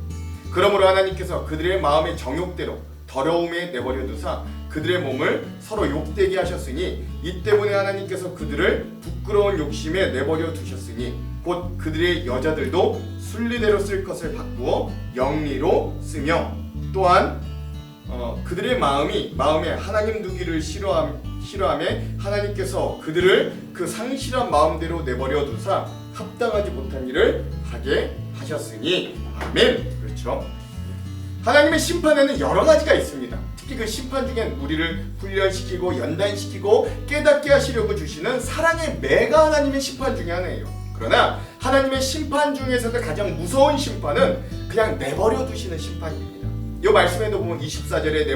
그러므로 하나님께서 그들의 마음의 정욕대로 더러움에 내버려 두사 그들의 몸을 서로 욕되게 하셨으니 이 때문에 하나님께서 그들을 부끄러운 욕심에 내버려 두셨으니 곧 그들의 여자들도 순리대로 쓸 것을 바꾸어 영리로 쓰며 또한 그들의 마음에 하나님 두기를 싫어함에 하나님께서 그들을 그 상실한 마음대로 내버려 두사 합당하지 못한 일을 하게 하셨으니 아멘. 그렇죠? 하나님의 심판에는 여러 가지가 있습니다. 특히 그 심판 중엔 우리를 훈련시키고 연단시키고 깨닫게 하시려고 주시는 사랑의 매가 하나님의 심판 중에 하나예요. 그러나 하나님의 심판 중에서도 가장 무서운 심판은 그냥 내버려 두시는 심판입니다. 이 말씀에도 보면 24절에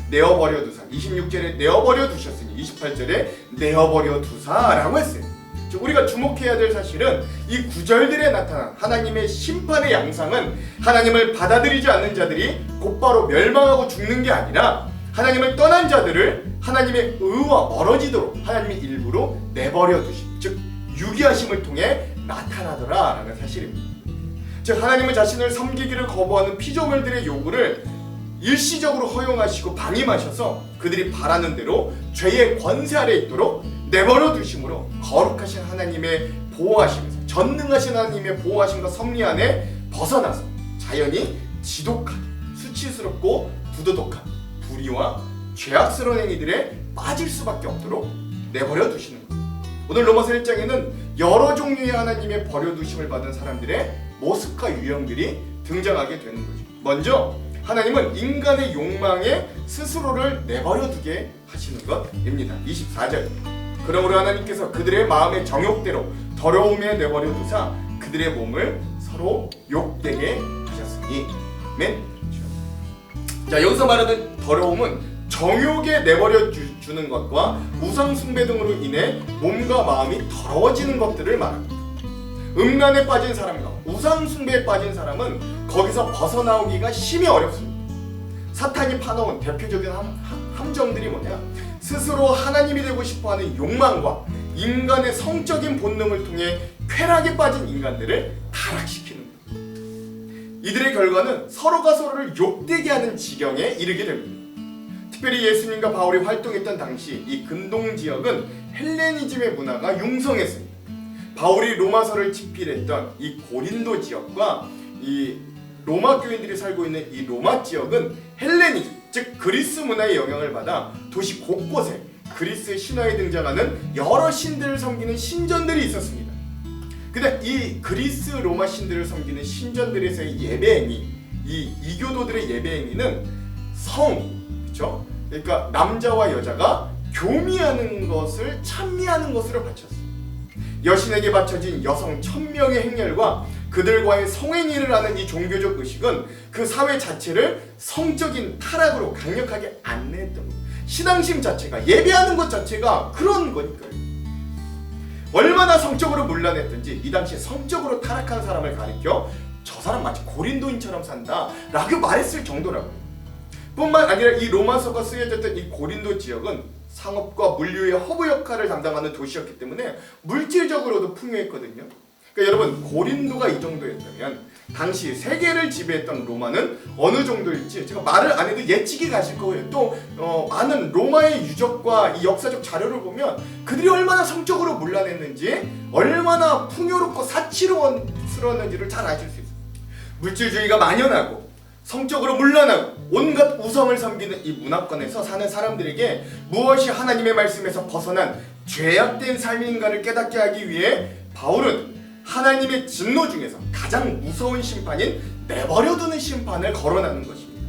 내어버려 두사, 26절에 내어버려 두셨으니 28절에 내어버려 두사라고 했어요. 우리가 주목해야 될 사실은 이 구절들에 나타난 하나님의 심판의 양상은 하나님을 받아들이지 않는 자들이 곧바로 멸망하고 죽는 게 아니라 하나님을 떠난 자들을 하나님의 의와 멀어지도록 하나님이 일부러 내버려 두심, 즉 유기하심을 통해 나타나더라라는 사실입니다. 즉 하나님은 자신을 섬기기를 거부하는 피조물들의 요구를 일시적으로 허용하시고 방임하셔서 그들이 바라는 대로 죄의 권세 아래 있도록 내버려 두심으로 거룩하신 하나님의 보호하심에서, 전능하신 하나님의 보호하심과 섭리 안에 벗어나서 자연히 지독하게 수치스럽고 부도덕한 불의와 죄악스러운 행위들에 빠질 수밖에 없도록 내버려 두시는 것. 오늘 로마서 1장에는 여러 종류의 하나님의 버려두심을 받은 사람들의 모습과 유형들이 등장하게 되는 거죠. 먼저 하나님은 인간의 욕망에 스스로를 내버려두게 하시는 것입니다. 24절, 그러므로 하나님께서 그들의 마음의 정욕대로 더러움에 내버려 두사 그들의 몸을 서로 욕되게 하셨으니 아멘. 자, 여기서 말하는 더러움은 정욕에 내버려 주는 것과 우상 숭배 등으로 인해 몸과 마음이 더러워지는 것들을 말합니다. 음란에 빠진 사람과 우상 숭배에 빠진 사람은 거기서 벗어나오기가 심히 어렵습니다. 사탄이 파놓은 대표적인 함정들이 뭐냐? 스스로 하나님이 되고 싶어하는 욕망과 인간의 성적인 본능을 통해 쾌락에 빠진 인간들을 타락시키는 거예요. 이들의 결과는 서로가 서로를 욕되게 하는 지경에 이르게 됩니다. 특별히 예수님과 바울이 활동했던 당시 이 근동 지역은 헬레니즘의 문화가 융성했습니다. 바울이 로마서를 집필했던 이 고린도 지역과 이 로마 교인들이 살고 있는 이 로마 지역은 헬레니즘, 즉 그리스 문화의 영향을 받아 도시 곳곳에 그리스 신화에 등장하는 여러 신들을 섬기는 신전들이 있었습니다. 근데 이 그리스 로마 신들을 섬기는 신전들에서의 예배행위, 이 이교도들의 예배행위는 그렇죠? 그러니까 남자와 여자가 교미하는 것을 찬미하는 것으로 바쳤어요. 여신에게 바쳐진 여성 1000명의 행렬과 그들과의 성행위를 하는 이 종교적 의식은 그 사회 자체를 성적인 타락으로 강력하게 안내했던 거예요. 신앙심 자체가, 예배하는 것 자체가 그런 거니까요. 얼마나 성적으로 문란했든지 이 당시에 성적으로 타락한 사람을 가리켜 저 사람 마치 고린도인처럼 산다 라고 말했을 정도라고요. 뿐만 아니라 이 로마서가 쓰여졌던 이 고린도 지역은 상업과 물류의 허브 역할을 담당하는 도시였기 때문에 물질적으로도 풍요했거든요. 그러니까 여러분 고린도가 이 정도였다면 당시 세계를 지배했던 로마는 어느 정도일지 제가 말을 안 해도 예측이 가실 거예요. 또 많은 로마의 유적과 이 역사적 자료를 보면 그들이 얼마나 성적으로 문란했는지, 얼마나 풍요롭고 사치스러웠는지를 잘 아실 수 있어요. 물질주의가 만연하고 성적으로 문란하고 온갖 우상을 섬기는 이 문화권에서 사는 사람들에게 무엇이 하나님의 말씀에서 벗어난 죄악된 삶인가를 깨닫게 하기 위해 바울은 하나님의 진노 중에서 가장 무서운 심판인 내버려두는 심판을 거론하는 것입니다.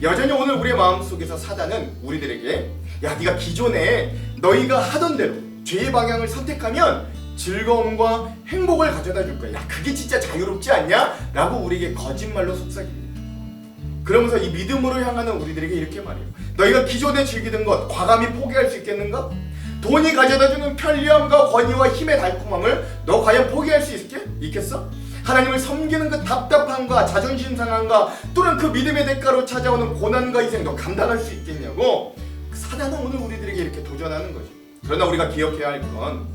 여전히 오늘 우리의 마음속에서 사단은 우리들에게 야, 네가 기존에 너희가 하던 대로 죄의 방향을 선택하면 즐거움과 행복을 가져다 줄 거야. 야, 그게 진짜 자유롭지 않냐? 라고 우리에게 거짓말로 속삭입니다. 그러면서 이 믿음으로 향하는 우리들에게 이렇게 말해요. 너희가 기존에 즐기던 것 과감히 포기할 수 있겠는가? 돈이 가져다주는 편리함과 권위와 힘의 달콤함을 너 과연 포기할 수 있겠어? 하나님을 섬기는 그 답답함과 자존심 상함과 또는 그 믿음의 대가로 찾아오는 고난과 희생 너 감당할 수 있겠냐고 사단은 오늘 우리들에게 이렇게 도전하는 거죠. 그러나 우리가 기억해야 할 건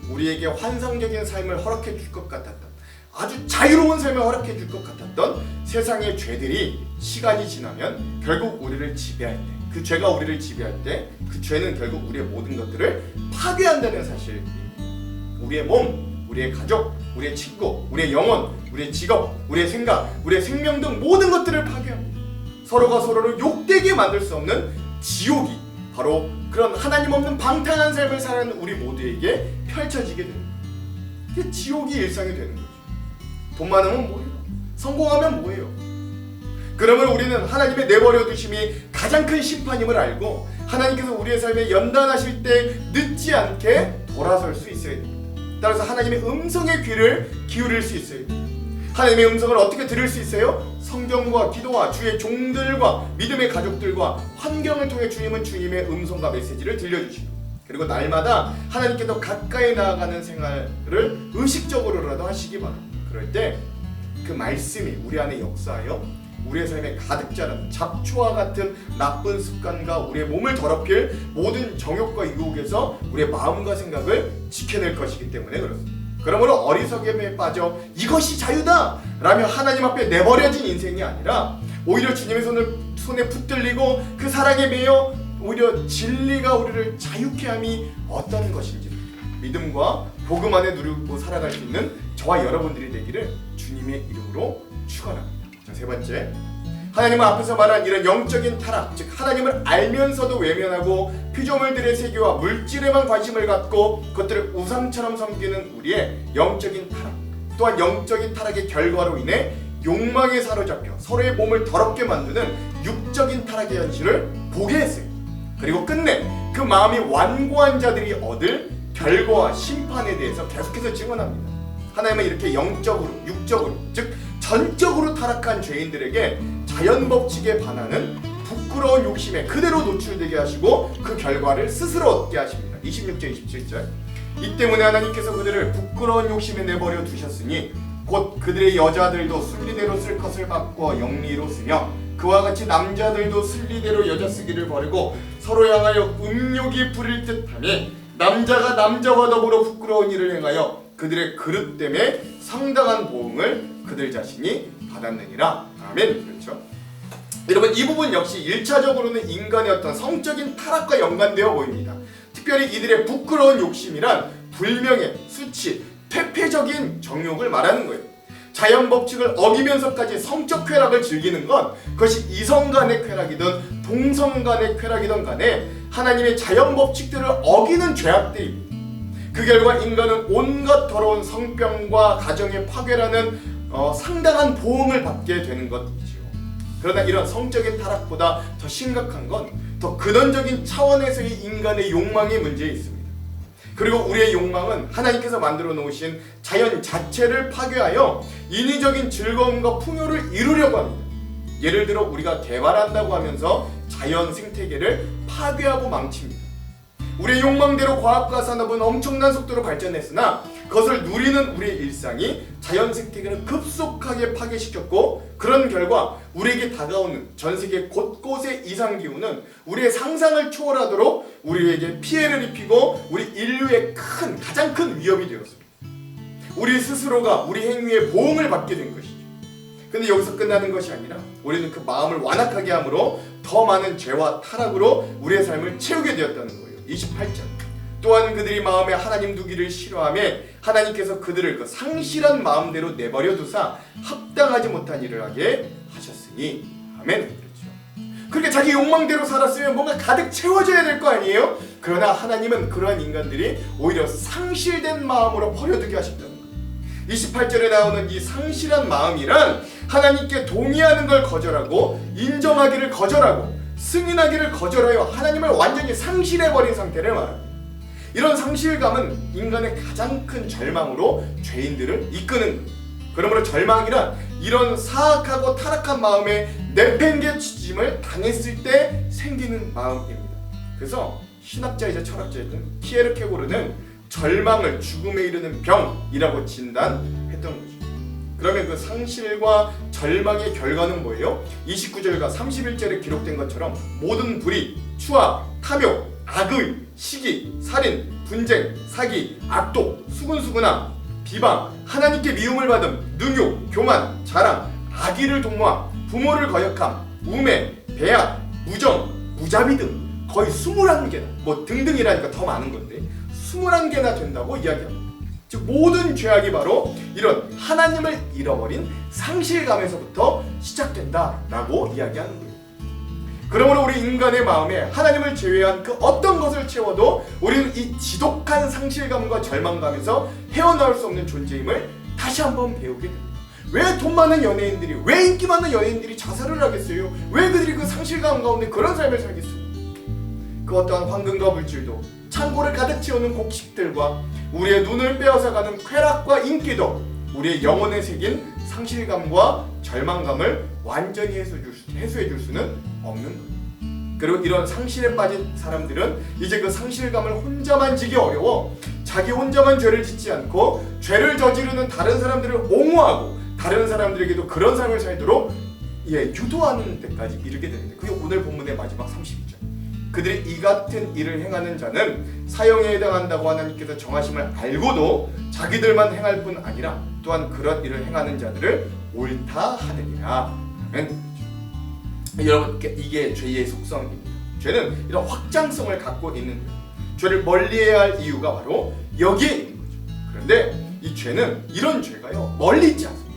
우리에게 환상적인 삶을 허락해 줄 것 같았던, 아주 자유로운 삶을 허락해 줄 것 같았던 세상의 죄들이 시간이 지나면 결국 우리를 지배할 때, 그 죄가 우리를 지배할 때 그 죄는 결국 우리의 모든 것들을 파괴한다는 사실입니다. 우리의 몸, 우리의 가족, 우리의 친구, 우리의 영혼, 우리의 직업, 우리의 생각, 우리의 생명 등 모든 것들을 파괴합니다. 서로가 서로를 욕되게 만들 수 없는 지옥이 바로 그런 하나님 없는 방탕한 삶을 사는 우리 모두에게 펼쳐지게 됩니다. 그게 지옥이 일상이 되는 거죠. 돈 많으면 뭐예요? 성공하면 뭐예요? 그러면 우리는 하나님의 내버려 두심이 가장 큰 심판임을 알고 하나님께서 우리의 삶에 연단하실 때 늦지 않게 돌아설 수 있어야 됩니다. 따라서 하나님의 음성에 귀를 기울일 수 있어야 됩니다. 하나님의 음성을 어떻게 들을 수 있어요? 성경과 기도와 주의 종들과 믿음의 가족들과 환경을 통해 주님은 주님의 음성과 메시지를 들려주시고, 그리고 날마다 하나님께 더 가까이 나아가는 생활을 의식적으로라도 하시기 바랍니다. 그럴 때 그 말씀이 우리 안에 역사하여 우리의 삶에 가득 자라는 잡초와 같은 나쁜 습관과 우리의 몸을 더럽힐 모든 정욕과 유혹에서 우리의 마음과 생각을 지켜낼 것이기 때문에 그렇습니다. 그러므로 어리석음에 빠져 이것이 자유다! 라며 하나님 앞에 내버려진 인생이 아니라 오히려 주님의 손에 붙들리고 그 사랑에 매여 오히려 진리가 우리를 자유케 함이 어떤 것인지 믿음과 복음 안에 누리고 살아갈 수 있는 저와 여러분들이 되기를 주님의 이름으로 축원합니다. 자, 세 번째, 하나님 앞에서 말한 이런 영적인 타락, 즉 하나님을 알면서도 외면하고 피조물들의 세계와 물질에만 관심을 갖고 그것들을 우상처럼 섬기는 우리의 영적인 타락, 또한 영적인 타락의 결과로 인해 욕망에 사로잡혀 서로의 몸을 더럽게 만드는 육적인 타락의 현실을 보게 했어요. 그리고 끝내 그 마음이 완고한 자들이 얻을 결과와 심판에 대해서 계속해서 증언합니다. 하나님은 이렇게 영적으로, 육적으로, 즉 전적으로 타락한 죄인들에게 자연 법칙에 반하는 부끄러운 욕심에 그대로 노출되게 하시고 그 결과를 스스로 얻게 하십니다. 26절 27절, 이 때문에 하나님께서 그들을 부끄러운 욕심에 내버려 두셨으니 곧 그들의 여자들도 순리대로 쓸 것을 바꾸어 영리로 쓰며 그와 같이 남자들도 순리대로 여자 쓰기를 버리고 서로 향하여 음욕이 부릴 듯하니 남자가 남자와 더불어 부끄러운 일을 행하여 그들의 그릇됨에 상당한 보응을 그들 자신이 받았느니라. 아멘. 그렇죠? 여러분, 이 부분 역시 1차적으로는 인간의 어떤 성적인 타락과 연관되어 보입니다. 특별히 이들의 부끄러운 욕심이란 불명예, 수치, 퇴폐적인 정욕을 말하는 거예요. 자연 법칙을 어기면서까지 성적 쾌락을 즐기는 것, 그것이 이성 간의 쾌락이든 동성 간의 쾌락이든 간에 하나님의 자연 법칙들을 어기는 죄악들입니다. 그 결과 인간은 온갖 더러운 성병과 가정의 파괴라는 상당한 보응을 받게 되는 것이지요. 그러나 이런 성적인 타락보다 더 심각한 건 더 근원적인 차원에서의 인간의 욕망의 문제에 있습니다. 그리고 우리의 욕망은 하나님께서 만들어 놓으신 자연 자체를 파괴하여 인위적인 즐거움과 풍요를 이루려고 합니다. 예를 들어 우리가 개발한다고 하면서 자연 생태계를 파괴하고 망칩니다. 우리의 욕망대로 과학과 산업은 엄청난 속도로 발전했으나 그것을 누리는 우리의 일상이 자연 생태계를 급속하게 파괴시켰고, 그런 결과 우리에게 다가오는 전 세계 곳곳의 이상기후는 우리의 상상을 초월하도록 우리에게 피해를 입히고 우리 인류의 가장 큰 위협이 되었습니다. 우리 스스로가 우리 행위의 보응을 받게 된 것이죠. 근데 여기서 끝나는 것이 아니라 우리는 그 마음을 완악하게 함으로 더 많은 죄와 타락으로 우리의 삶을 채우게 되었다는 거예요. 28절. 또한 그들이 마음에 하나님 두기를 싫어하며 하나님께서 그들을 그 상실한 마음대로 내버려 두사 합당하지 못한 일을 하게 하셨으니. 아멘. 그렇죠. 그렇게 자기 욕망대로 살았으면 뭔가 가득 채워져야 될 거 아니에요? 그러나 하나님은 그러한 인간들이 오히려 상실된 마음으로 버려두게 하신다는 거예요. 28절에 나오는 이 상실한 마음이란 하나님께 동의하는 걸 거절하고 인정하기를 거절하고 승인하기를 거절하여 하나님을 완전히 상실해버린 상태를 말합니다. 이런 상실감은 인간의 가장 큰 절망으로 죄인들을 이끄는 거예요. 그러므로 절망이란 이런 사악하고 타락한 마음에 내팽개침을 당했을 때 생기는 마음입니다. 그래서 신학자이자 철학자였던 피에르 케고르는 절망을 죽음에 이르는 병이라고 진단했던 거죠. 그러면 그 상실과 절망의 결과는 뭐예요? 29절과 31절에 기록된 것처럼 모든 불의, 추악, 탐욕, 악의, 시기, 살인, 분쟁, 사기, 악독, 수군수군함, 비방, 하나님께 미움을 받음, 능욕, 교만, 자랑, 악의를 도모함, 부모를 거역함, 우매, 배악, 무정, 무자비 등 거의 21개나 뭐 등등이라니까 더 많은 건데 21개나 된다고 이야기합니다. 즉 모든 죄악이 바로 이런 하나님을 잃어버린 상실감에서부터 시작된다라고 이야기하는 거예요. 그러므로 우리 인간의 마음에 하나님을 제외한 그 어떤 것을 채워도 우리는 이 지독한 상실감과 절망감에서 헤어나올 수 없는 존재임을 다시 한번 배우게 됩니다. 왜 돈 많은 연예인들이, 왜 인기 많은 연예인들이 자살을 하겠어요? 왜 그들이 그 상실감 가운데 그런 삶을 살겠어요? 그 어떠한 황금과 물질도, 창고를 가득 채우는 곡식들과 우리의 눈을 빼앗아가는 쾌락과 인기도 우리의 영혼에 새긴 상실감과 절망감을 완전히 해소해줄 수는 없는 거예요. 그리고 이런 상실에 빠진 사람들은 이제 그 상실감을 혼자만 지기 어려워 자기 혼자만 죄를 짓지 않고 죄를 저지르는 다른 사람들을 옹호하고 다른 사람들에게도 그런 삶을 살도록 유도하는 데까지 이르게 됩니다. 그게 오늘 본문의 마지막 32절. 그들이 이 같은 일을 행하는 자는 사형에 해당한다고 하나님께서 정하심을 알고도 자기들만 행할 뿐 아니라 또한 그런 일을 행하는 자들을 옳다 하느니라. 여러분, 이게 죄의 속성입니다. 죄는 이런 확장성을 갖고 있는 거예요. 죄를 멀리해야 할 이유가 바로 여기에 있는 거죠. 그런데 이 죄는 이런 죄가요 멀리 있지 않습니다.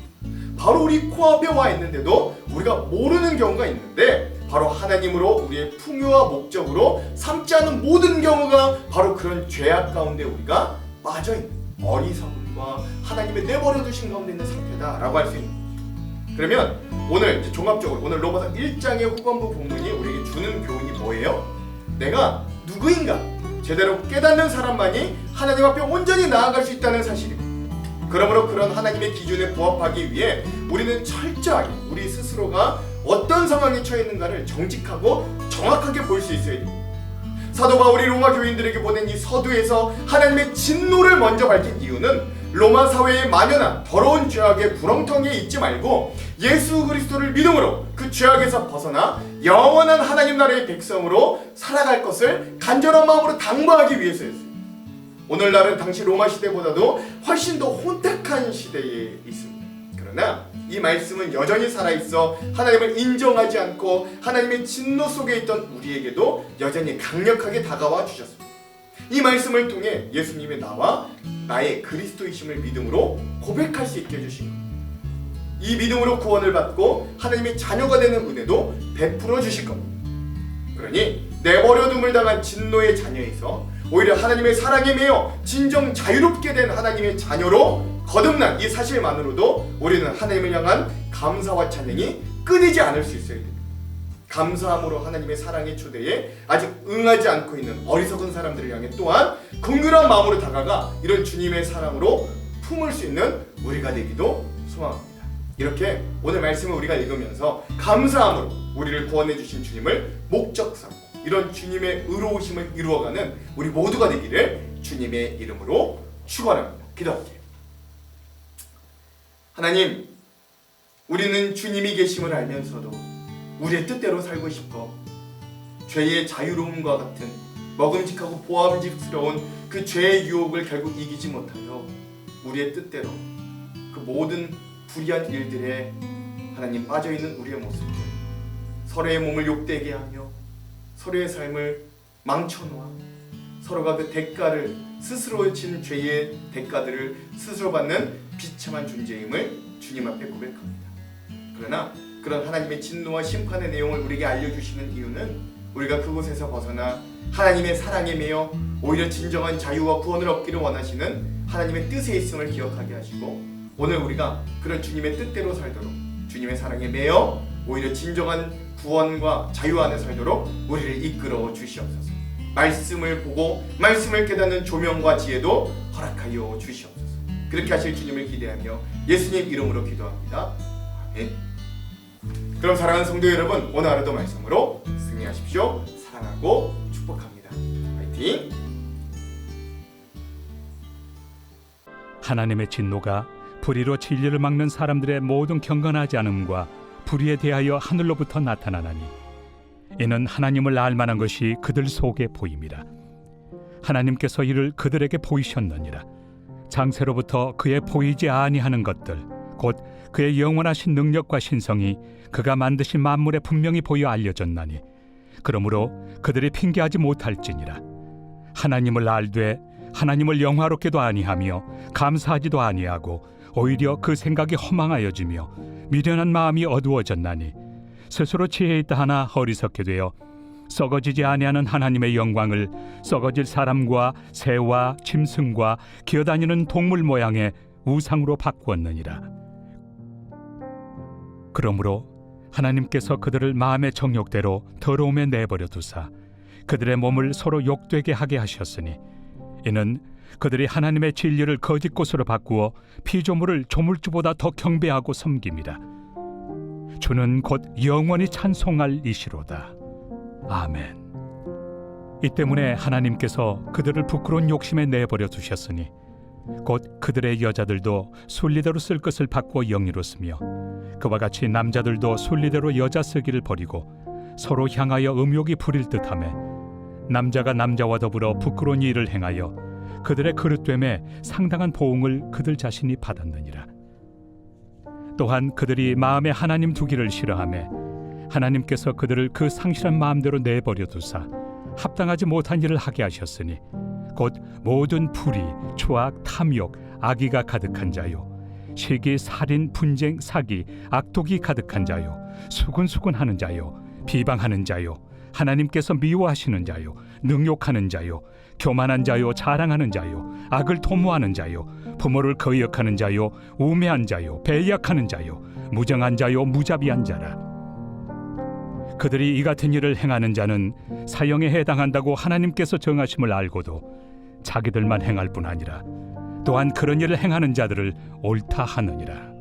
바로 우리 코앞에 와 있는데도 우리가 모르는 경우가 있는데 바로 하나님으로 우리의 풍요와 목적으로 삼지 않은 모든 경우가 바로 그런 죄악 가운데 우리가 빠져있는 어리석음과 하나님의 내버려 두신 가운데 있는 상태다라고 할 수 있는 거죠. 그러면 오늘 이제 종합적으로 오늘 로마서 1장의 후반부 본문이 우리에게 주는 교훈이 뭐예요? 내가 누구인가 제대로 깨닫는 사람만이 하나님 앞에 온전히 나아갈 수 있다는 사실입니다. 그러므로 그런 하나님의 기준에 부합하기 위해 우리는 철저하게 우리 스스로가 어떤 상황에 처해 있는가를 정직하고 정확하게 볼 수 있어야 됩니다. 사도 바울이 로마 교인들에게 보낸 이 서두에서 하나님의 진노를 먼저 밝힌 이유는 로마 사회에 만연한 더러운 죄악의 구렁텅이에 있지 말고 예수 그리스도를 믿음으로 그 죄악에서 벗어나 영원한 하나님 나라의 백성으로 살아갈 것을 간절한 마음으로 당부하기 위해서였어요. 오늘날은 당시 로마 시대보다도 훨씬 더 혼탁한 시대에 있습니다. 그러나 이 말씀은 여전히 살아있어 하나님을 인정하지 않고 하나님의 진노 속에 있던 우리에게도 여전히 강력하게 다가와 주셨습니다. 이 말씀을 통해 예수님의 나와 나의 그리스도이심을 믿음으로 고백할 수 있게 해주신 겁니다. 이 믿음으로 구원을 받고 하나님의 자녀가 되는 은혜도 베풀어 주실 겁니다. 그러니 내버려둠을 당한 진노의 자녀에서 오히려 하나님의 사랑에 매여 진정 자유롭게 된 하나님의 자녀로 거듭난 이 사실만으로도 우리는 하나님을 향한 감사와 찬양이 끊이지 않을 수 있어야 됩니다. 감사함으로 하나님의 사랑의 초대에 아직 응하지 않고 있는 어리석은 사람들을 향해 또한 긍휼한 마음으로 다가가 이런 주님의 사랑으로 품을 수 있는 우리가 되기도 소망합니다. 이렇게 오늘 말씀을 우리가 읽으면서 감사함으로 우리를 구원해 주신 주님을 목적 삼고 이런 주님의 의로우심을 이루어가는 우리 모두가 되기를 주님의 이름으로 축원합니다. 기도할게요. 하나님, 우리는 주님이 계심을 알면서도 우리의 뜻대로 살고 싶어 죄의 자유로움과 같은 먹음직하고 보암직스러운 그 죄의 유혹을 결국 이기지 못하여 우리의 뜻대로 그 모든 불의한 일들에 하나님 빠져있는 우리의 모습들, 서로의 몸을 욕되게 하며 서로의 삶을 망쳐놓아 서로가 그 대가를 스스로 진 죄의 대가들을 스스로 받는 비참한 존재임을 주님 앞에 고백합니다. 그러나 그런 하나님의 진노와 심판의 내용을 우리에게 알려주시는 이유는 우리가 그곳에서 벗어나 하나님의 사랑에 매여 오히려 진정한 자유와 구원을 얻기를 원하시는 하나님의 뜻에 있음을 기억하게 하시고, 오늘 우리가 그런 주님의 뜻대로 살도록, 주님의 사랑에 매여 오히려 진정한 구원과 자유 안에 살도록 우리를 이끌어 주시옵소서. 말씀을 보고 말씀을 깨닫는 조명과 지혜도 허락하여 주시옵소서. 그렇게 하실 주님을 기대하며 예수님 이름으로 기도합니다. 아멘. 그럼 사랑하는 성도 여러분, 오늘 하루도 말씀으로 승리하십시오. 사랑하고 축복합니다. 화이팅! 하나님의 진노가 불의로 진리를 막는 사람들의 모든 경건하지 않음과 불의에 대하여 하늘로부터 나타나나니, 이는 하나님을 알만한 것이 그들 속에 보임이라. 하나님께서 이를 그들에게 보이셨느니라. 장세로부터 그의 보이지 아니하는 것들, 곧 그의 영원하신 능력과 신성이 그가 만드신 만물에 분명히 보여 알려졌나니, 그러므로 그들이 핑계하지 못할지니라. 하나님을 알되 하나님을 영화롭게도 아니하며 감사하지도 아니하고 오히려 그 생각이 허망하여지며 미련한 마음이 어두워졌나니, 스스로 지혜 있다 하나 어리석게 되어 썩어지지 아니하는 하나님의 영광을 썩어질 사람과 새와 짐승과 기어다니는 동물 모양의 우상으로 바꾸었느니라. 그러므로 하나님께서 그들을 마음의 정욕대로 더러움에 내버려 두사 그들의 몸을 서로 욕되게 하게 하셨으니, 이는 그들이 하나님의 진리를 거짓 것으로 바꾸어 피조물을 조물주보다 더 경배하고 섬깁니다. 주는 곧 영원히 찬송할 이시로다. 아멘. 이 때문에 하나님께서 그들을 부끄러운 욕심에 내버려 두셨으니, 곧 그들의 여자들도 순리대로 쓸 것을 바꾸어 영리로 쓰며, 그와 같이 남자들도 순리대로 여자 쓰기를 버리고 서로 향하여 음욕이 부릴 듯하며, 남자가 남자와 더불어 부끄러운 일을 행하여 그들의 그릇됨에 상당한 보응을 그들 자신이 받았느니라. 또한 그들이 마음에 하나님 두기를 싫어하며 하나님께서 그들을 그 상실한 마음대로 내버려 두사 합당하지 못한 일을 하게 하셨으니, 곧 모든 불의, 추악, 탐욕, 악의가 가득한 자요, 시기, 살인, 분쟁, 사기, 악독이 가득한 자요, 수군수군하는 자요, 비방하는 자요, 하나님께서 미워하시는 자요, 능욕하는 자요, 교만한 자요, 자랑하는 자요, 악을 도모하는 자요, 부모를 거역하는 자요, 우매한 자요, 배약하는 자요, 무정한 자요, 무자비한 자라. 그들이 이 같은 일을 행하는 자는 사형에 해당한다고 하나님께서 정하심을 알고도 자기들만 행할 뿐 아니라 또한 그런 일을 행하는 자들을 옳다 하느니라.